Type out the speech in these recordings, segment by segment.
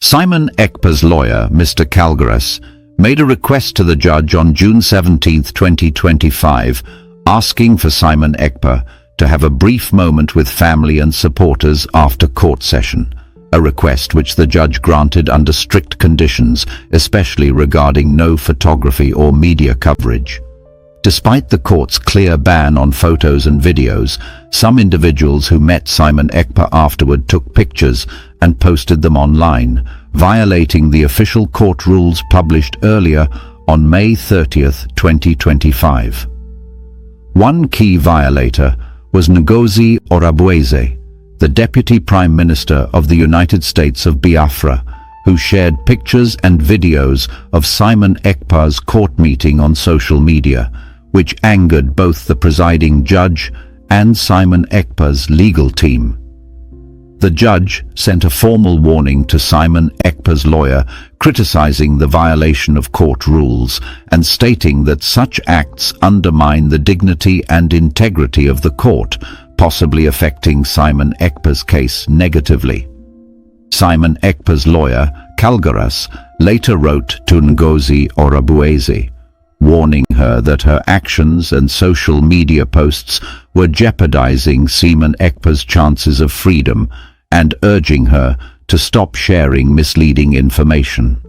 Simon Ekpa's lawyer, Mr. Kalgaras, made a request to the judge on June 17, 2025, asking for Simon Ekpa to have a brief moment with family and supporters after court session, a request which the judge granted under strict conditions, especially regarding no photography or media coverage. Despite the court's clear ban on photos and videos, some individuals who met Simon Ekpa afterward took pictures and posted them online, violating the official court rules published earlier on May 30, 2025. One key violator was Ngozi Orubueze, the Deputy Prime Minister of the United States of Biafra, who shared pictures and videos of Simon Ekpa's court meeting on social media, which angered both the presiding judge and Simon Ekpa's legal team. The judge sent a formal warning to Simon Ekpa's lawyer, criticizing the violation of court rules and stating that such acts undermine the dignity and integrity of the court, possibly affecting Simon Ekpa's case negatively. Simon Ekpa's lawyer, Kalgaras, later wrote to Ngozi Orubueze, warning her that her actions and social media posts were jeopardizing Simon Ekpa's chances of freedom and urging her to stop sharing misleading information.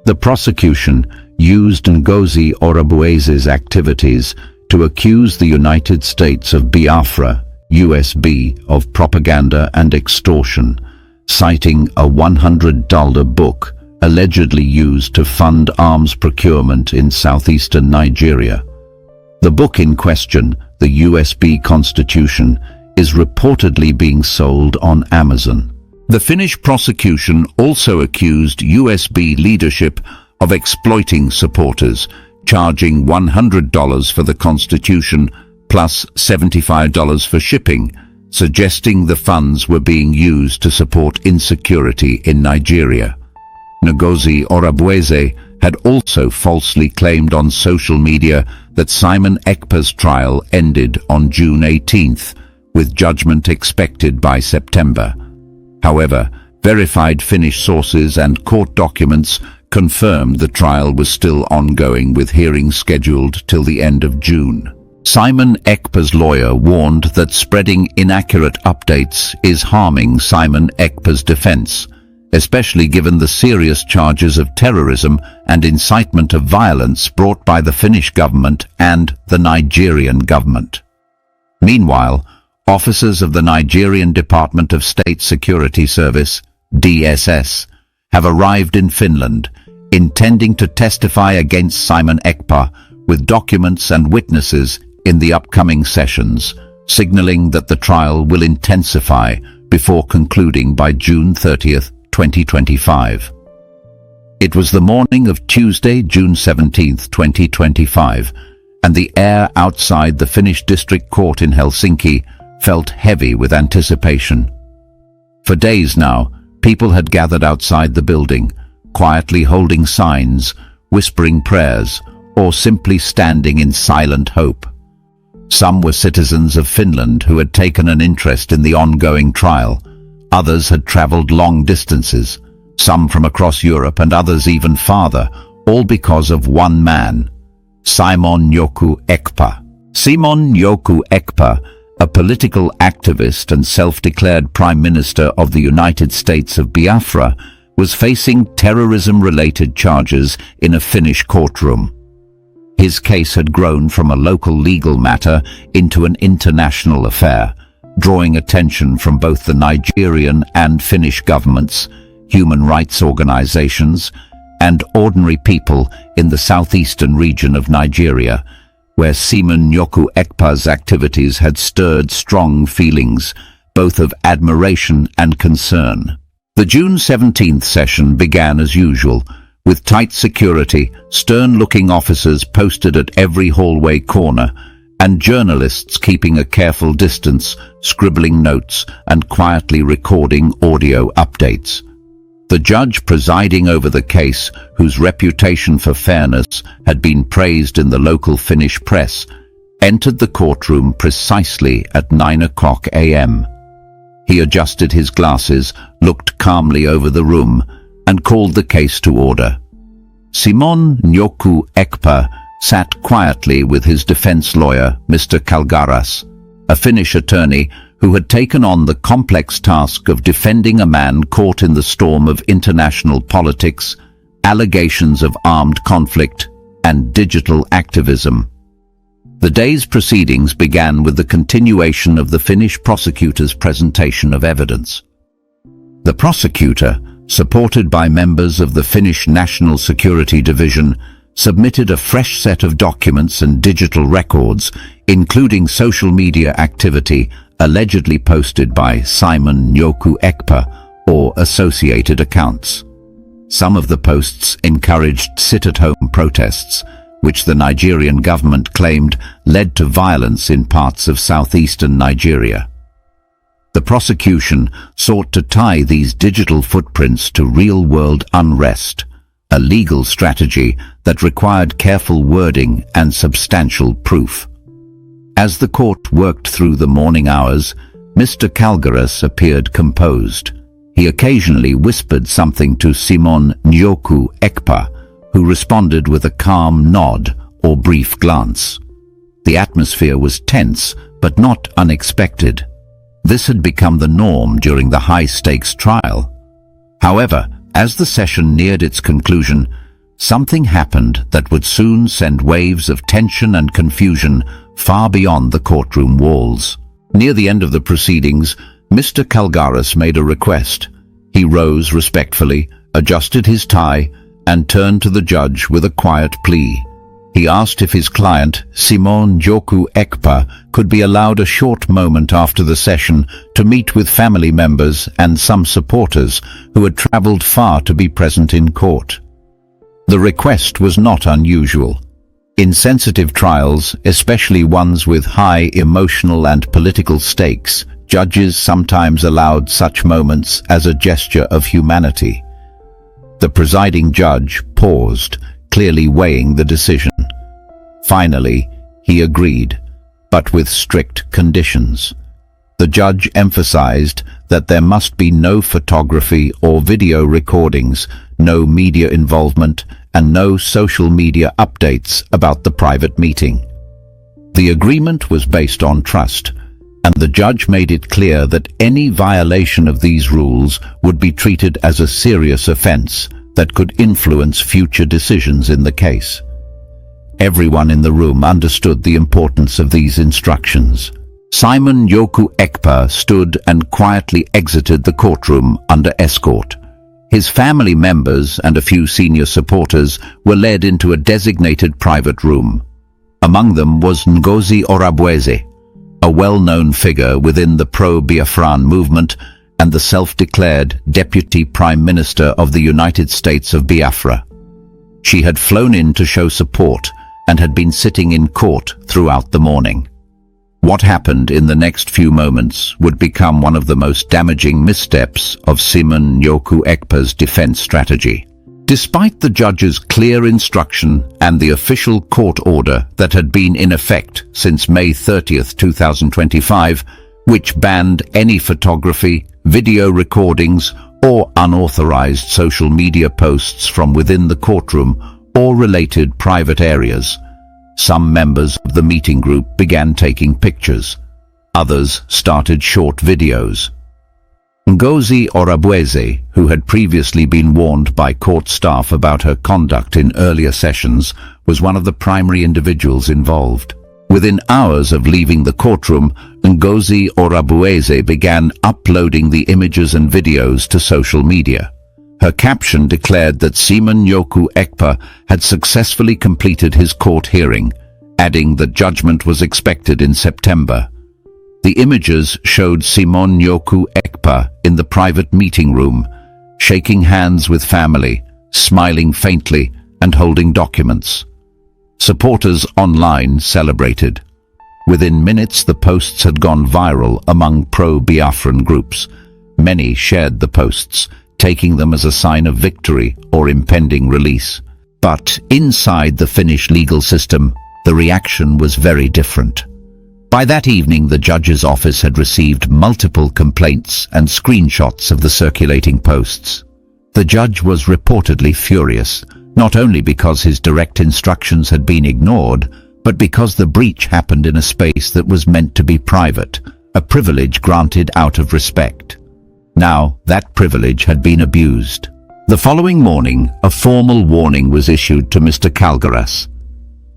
The prosecution used Ngozi Orubueze's activities to accuse the United States of Biafra, USB, of propaganda and extortion, citing a $100 book allegedly used to fund arms procurement in southeastern Nigeria. The book in question, the USB Constitution, is reportedly being sold on Amazon. The Finnish prosecution also accused USB leadership of exploiting supporters, charging $100 for the Constitution plus $75 for shipping, suggesting the funds were being used to support insecurity in Nigeria. Ngozi Orubueze had also falsely claimed on social media that Simon Ekpa's trial ended on June 18th, with judgment expected by September. However, verified Finnish sources and court documents confirmed the trial was still ongoing, with hearings scheduled till the end of June. Simon Ekpa's lawyer warned that spreading inaccurate updates is harming Simon Ekpa's defense, especially given the serious charges of terrorism and incitement of violence brought by the Finnish government and the Nigerian government. Meanwhile, officers of the Nigerian Department of State Security Service, DSS, have arrived in Finland, intending to testify against Simon Ekpa with documents and witnesses in the upcoming sessions, signaling that the trial will intensify before concluding by June 30th, 2025. It was the morning of Tuesday, June 17, 2025, and the air outside the Finnish District Court in Helsinki felt heavy with anticipation. For days now, people had gathered outside the building, quietly holding signs, whispering prayers, or simply standing in silent hope. Some were citizens of Finland who had taken an interest in the ongoing trial. Others had traveled long distances, some from across Europe and others even farther, all because of one man, Simon Ekpa. Simon Ekpa, a political activist and self-declared Prime Minister of the United States of Biafra, was facing terrorism-related charges in a Finnish courtroom. His case had grown from a local legal matter into an international affair, drawing attention from both the Nigerian and Finnish governments, human rights organizations, and ordinary people in the southeastern region of Nigeria, where Simon Ekpa's activities had stirred strong feelings, both of admiration and concern. The June 17th session began as usual, with tight security, stern-looking officers posted at every hallway corner, and journalists keeping a careful distance, scribbling notes and quietly recording audio updates. The judge presiding over the case, whose reputation for fairness had been praised in the local Finnish press, entered the courtroom precisely at 9 o'clock a.m. He adjusted his glasses, looked calmly over the room, and called the case to order. Simon Nyoku Ekpa sat quietly with his defense lawyer, Mr. Kalgaras, a Finnish attorney who had taken on the complex task of defending a man caught in the storm of international politics, allegations of armed conflict, and digital activism. The day's proceedings began with the continuation of the Finnish prosecutor's presentation of evidence. The prosecutor, supported by members of the Finnish National Security Division, submitted a fresh set of documents and digital records, including social media activity allegedly posted by Simon Nyoku Ekpa or associated accounts. Some of the posts encouraged sit-at-home protests, which the Nigerian government claimed led to violence in parts of southeastern Nigeria. The prosecution sought to tie these digital footprints to real-world unrest, a legal strategy that required careful wording and substantial proof. As the court worked through the morning hours, Mr. Kalgaras appeared composed. He occasionally whispered something to Simon Nyoku Ekpa, who responded with a calm nod or brief glance. The atmosphere was tense, but not unexpected. This had become the norm during the high-stakes trial. However, as the session neared its conclusion, something happened that would soon send waves of tension and confusion far beyond the courtroom walls. Near the end of the proceedings, Mr. Kalgaras made a request. He rose respectfully, adjusted his tie, and turned to the judge with a quiet plea. He asked if his client, Simon Nyoku Ekpa, could be allowed a short moment after the session to meet with family members and some supporters who had traveled far to be present in court. The request was not unusual. In sensitive trials, especially ones with high emotional and political stakes, judges sometimes allowed such moments as a gesture of humanity. The presiding judge paused, clearly weighing the decision. Finally, he agreed, but with strict conditions. The judge emphasized that there must be no photography or video recordings, no media involvement, and no social media updates about the private meeting. The agreement was based on trust, and the judge made it clear that any violation of these rules would be treated as a serious offense that could influence future decisions in the case. Everyone in the room understood the importance of these instructions. Simon Nyoku Ekpa stood and quietly exited the courtroom under escort. His family members and a few senior supporters were led into a designated private room. Among them was Ngozi Orabweze, a well-known figure within the pro-Biafran movement and the self-declared Deputy Prime Minister of the United States of Biafra. She had flown in to show support and had been sitting in court throughout the morning. What happened in the next few moments would become one of the most damaging missteps of Simon Nyoku Ekpa's defense strategy. Despite the judge's clear instruction and the official court order that had been in effect since May 30, 2025, which banned any photography, video recordings, or unauthorized social media posts from within the courtroom or related private areas, some members of the meeting group began taking pictures. Others started short videos. Ngozi Orabweze, who had previously been warned by court staff about her conduct in earlier sessions, was one of the primary individuals involved. Within hours of leaving the courtroom, Ngozi Orabweze began uploading the images and videos to social media. Her caption declared that Simon Nyoku Ekpa had successfully completed his court hearing, adding that judgment was expected in September. The images showed Simon Nyoku Ekpa in the private meeting room, shaking hands with family, smiling faintly, and holding documents. Supporters online celebrated. Within minutes, the posts had gone viral among pro-Biafran groups. Many shared the posts, taking them as a sign of victory or impending release. But inside the Finnish legal system, the reaction was very different. By that evening, the judge's office had received multiple complaints and screenshots of the circulating posts. The judge was reportedly furious, not only because his direct instructions had been ignored, but because the breach happened in a space that was meant to be private, a privilege granted out of respect. Now, that privilege had been abused. The following morning, a formal warning was issued to Mr. Calgaras.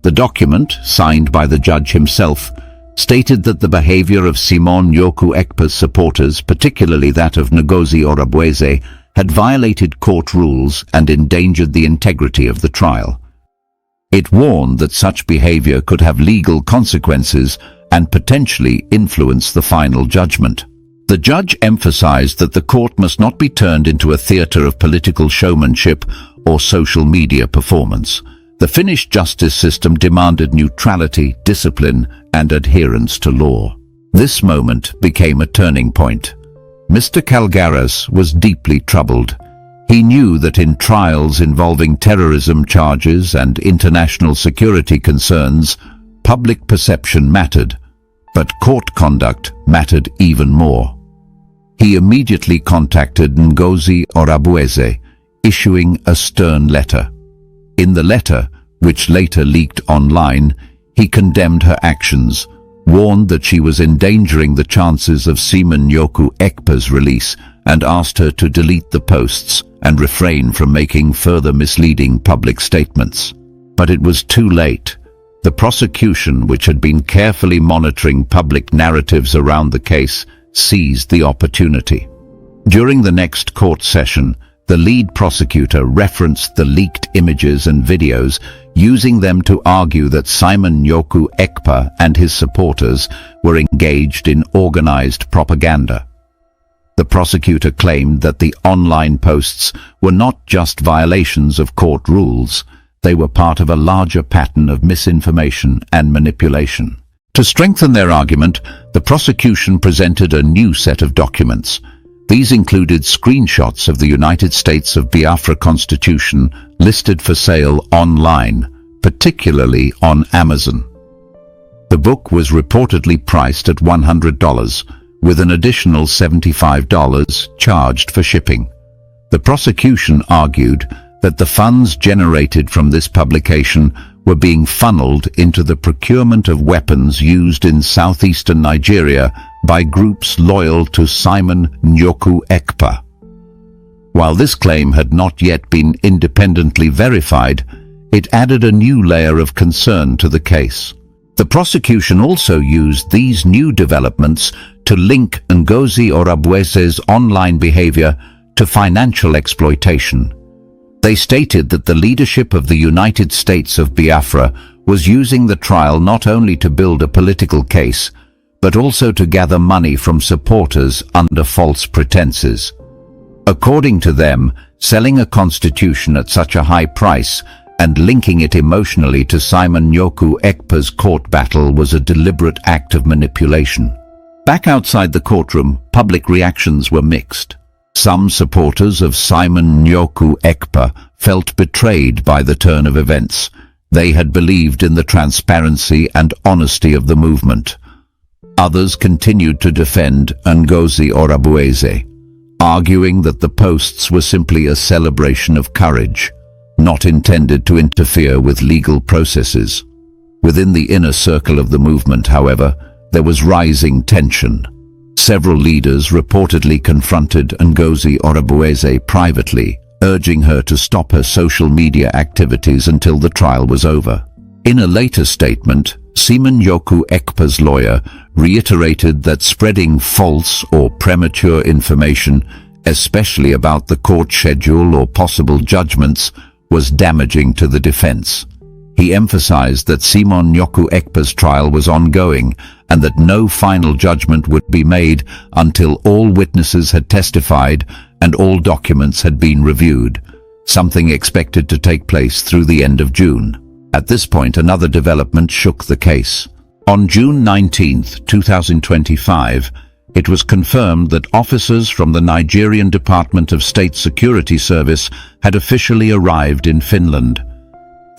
The document, signed by the judge himself, stated that the behavior of Simon Yoku Ekpa's supporters, particularly that of Ngozi Orabueze, had violated court rules and endangered the integrity of the trial. It warned that such behavior could have legal consequences and potentially influence the final judgment. The judge emphasized that the court must not be turned into a theater of political showmanship or social media performance. The Finnish justice system demanded neutrality, discipline, and adherence to law. This moment became a turning point. Mr. Calgaras was deeply troubled. He knew that in trials involving terrorism charges and international security concerns, public perception mattered, but court conduct mattered even more. He immediately contacted Ngozi Orabueze, issuing a stern letter. In the letter, which later leaked online, he condemned her actions, warned that she was endangering the chances of Simon Yoku Ekpa's release, and asked her to delete the posts and refrain from making further misleading public statements. But it was too late. The prosecution, which had been carefully monitoring public narratives around the case, seized the opportunity. During the next court session, the lead prosecutor referenced the leaked images and videos, using them to argue that Simon Yoku Ekpa and his supporters were engaged in organized propaganda. The prosecutor claimed that the online posts were not just violations of court rules, they were part of a larger pattern of misinformation and manipulation. To strengthen their argument, the prosecution presented a new set of documents. These included screenshots of the United States of Biafra Constitution listed for sale online, particularly on Amazon. The book was reportedly priced at $100, with an additional $75 charged for shipping. The prosecution argued that the funds generated from this publication were being funneled into the procurement of weapons used in southeastern Nigeria by groups loyal to Simon Yoku Ekpa. While this claim had not yet been independently verified, it added a new layer of concern to the case. The prosecution also used these new developments to link Ngozi Orabueze's online behavior to financial exploitation. They stated that the leadership of the United States of Biafra was using the trial not only to build a political case, but also to gather money from supporters under false pretenses. According to them, selling a constitution at such a high price and linking it emotionally to Simon Yoku Ekpa's court battle was a deliberate act of manipulation. Back outside the courtroom, public reactions were mixed. Some supporters of Simon Yoku Ekpa felt betrayed by the turn of events. They had believed in the transparency and honesty of the movement. Others continued to defend Ngozi Orabueze, arguing that the posts were simply a celebration of courage, not intended to interfere with legal processes. Within the inner circle of the movement, however, there was rising tension. Several leaders reportedly confronted Ngozi Orabueze privately, urging her to stop her social media activities until the trial was over. In a later statement, Simon Yoku Ekpa's lawyer reiterated that spreading false or premature information, especially about the court schedule or possible judgments, was damaging to the defense. He emphasized that Simon Yoku Ekpa's trial was ongoing and that no final judgment would be made until all witnesses had testified and all documents had been reviewed, something expected to take place through the end of June. At this point, another development shook the case. On June 19, 2025, it was confirmed that officers from the Nigerian Department of State Security Service had officially arrived in Finland.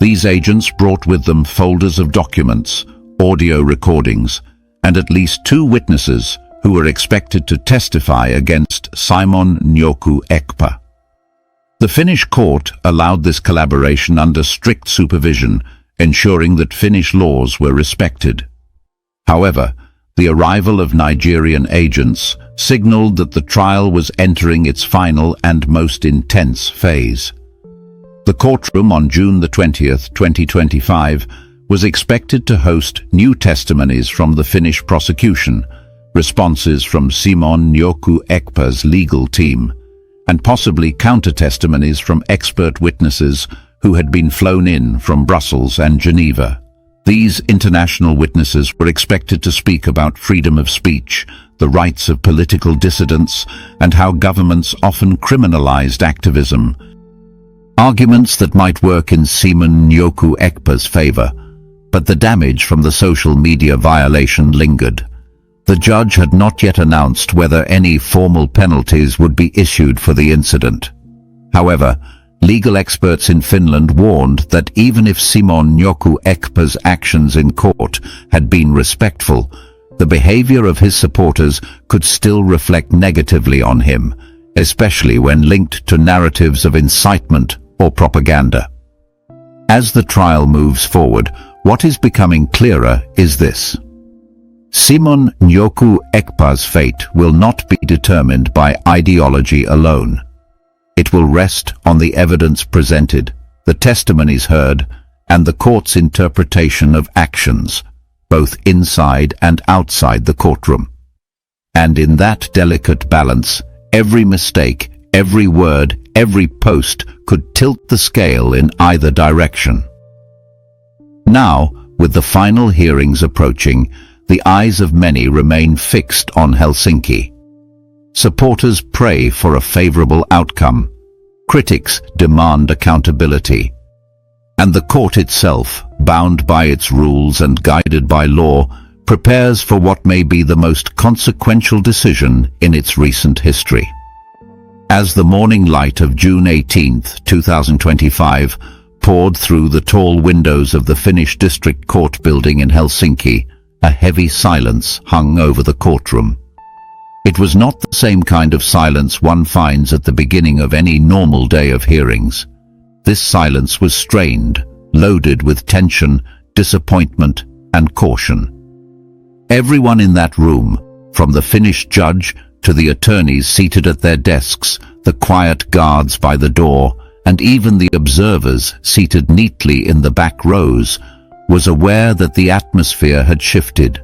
These agents brought with them folders of documents, audio recordings, and at least 2 witnesses who were expected to testify against Simon Njoku Ekpa. The Finnish court allowed this collaboration under strict supervision, ensuring that Finnish laws were respected. However, the arrival of Nigerian agents signaled that the trial was entering its final and most intense phase. The courtroom on June 20th, 2025, was expected to host new testimonies from the Finnish prosecution, responses from Simon Njoku Ekpa's legal team, and possibly counter-testimonies from expert witnesses who had been flown in from Brussels and Geneva. These international witnesses were expected to speak about freedom of speech, the rights of political dissidents, and how governments often criminalized activism. Arguments that might work in Simon Njoku Ekpa's favor, but the damage from the social media violation lingered. The judge had not yet announced whether any formal penalties would be issued for the incident. However, legal experts in Finland warned that even if Simon Njoku Ekpa's actions in court had been respectful, the behavior of his supporters could still reflect negatively on him, especially when linked to narratives of incitement or propaganda. As the trial moves forward, what is becoming clearer is this. Simon Njoku Ekpa's fate will not be determined by ideology alone. It will rest on the evidence presented, the testimonies heard, and the court's interpretation of actions, both inside and outside the courtroom. And in that delicate balance, every mistake, every word, every post could tilt the scale in either direction. Now, with the final hearings approaching, the eyes of many remain fixed on Helsinki. Supporters pray for a favorable outcome. Critics demand accountability. And the court itself, bound by its rules and guided by law, prepares for what may be the most consequential decision in its recent history. As the morning light of June 18, 2025, poured through the tall windows of the Finnish District Court building in Helsinki, a heavy silence hung over the courtroom. It was not the same kind of silence one finds at the beginning of any normal day of hearings. This silence was strained, loaded with tension, disappointment, and caution. Everyone in that room, from the Finnish judge to the attorneys seated at their desks, the quiet guards by the door, and even the observers seated neatly in the back rows, was aware that the atmosphere had shifted.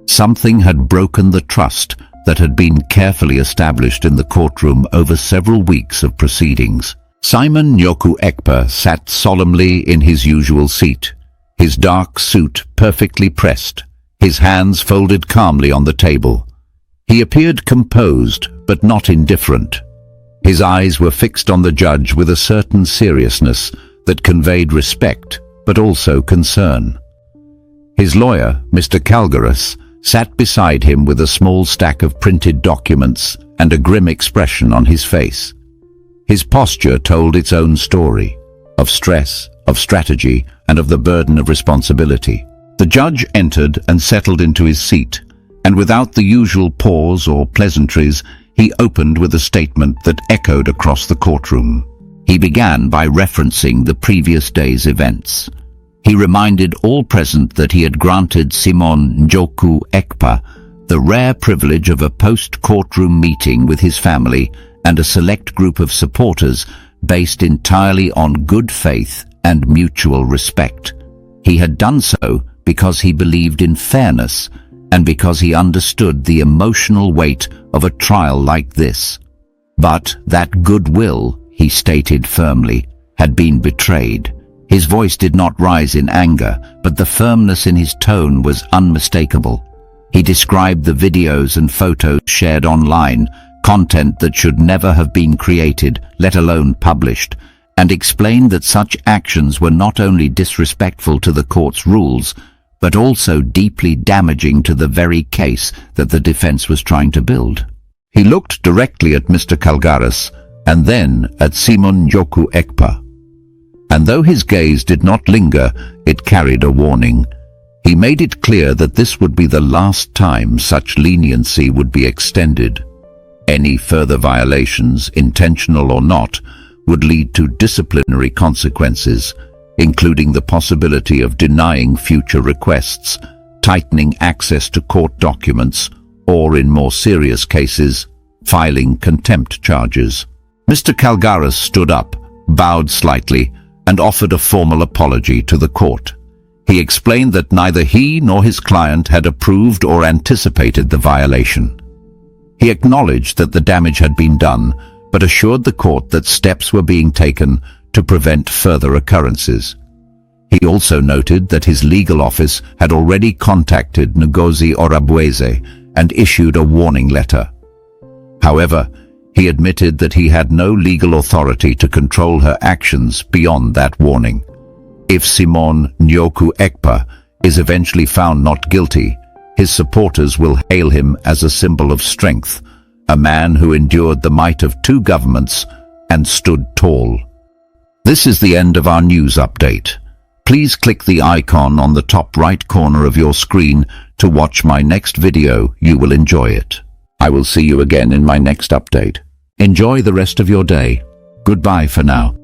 Something had broken the trust that had been carefully established in the courtroom over several weeks of proceedings. Simon Njoku Ekpa sat solemnly in his usual seat, his dark suit perfectly pressed, his hands folded calmly on the table. He appeared composed, but not indifferent. His eyes were fixed on the judge with a certain seriousness that conveyed respect, but also concern. His lawyer, Mr. Calgaris, sat beside him with a small stack of printed documents and a grim expression on his face. His posture told its own story, of stress, of strategy, and of the burden of responsibility. The judge entered and settled into his seat, and without the usual pause or pleasantries, he opened with a statement that echoed across the courtroom. He began by referencing the previous day's events. He reminded all present that he had granted Simon Njoku Ekpa the rare privilege of a post-courtroom meeting with his family and a select group of supporters based entirely on good faith and mutual respect. He had done so because he believed in fairness and because he understood the emotional weight of a trial like this. But that goodwill, he stated firmly, had been betrayed. His voice did not rise in anger, but the firmness in his tone was unmistakable. He described the videos and photos shared online, content that should never have been created, let alone published, and explained that such actions were not only disrespectful to the court's rules, but also deeply damaging to the very case that the defense was trying to build. He looked directly at Mr. Calgaris and then at Simon Njoku Ekpa. And though his gaze did not linger, it carried a warning. He made it clear that this would be the last time such leniency would be extended. Any further violations, intentional or not, would lead to disciplinary consequences, including the possibility of denying future requests, tightening access to court documents, or in more serious cases, filing contempt charges. Mr. Kalgaris stood up, bowed slightly, and offered a formal apology to the court. He explained that neither he nor his client had approved or anticipated the violation. He acknowledged that the damage had been done, but assured the court that steps were being taken to prevent further occurrences. He also noted that his legal office had already contacted Ngozi Orabueze and issued a warning letter. However, he admitted that he had no legal authority to control her actions beyond that warning. If Simon Nyoku Ekpa is eventually found not guilty, his supporters will hail him as a symbol of strength, a man who endured the might of two governments and stood tall. This is the end of our news update. Please click the icon on the top right corner of your screen to watch my next video. You will enjoy it. I will see you again in my next update. Enjoy the rest of your day. Goodbye for now.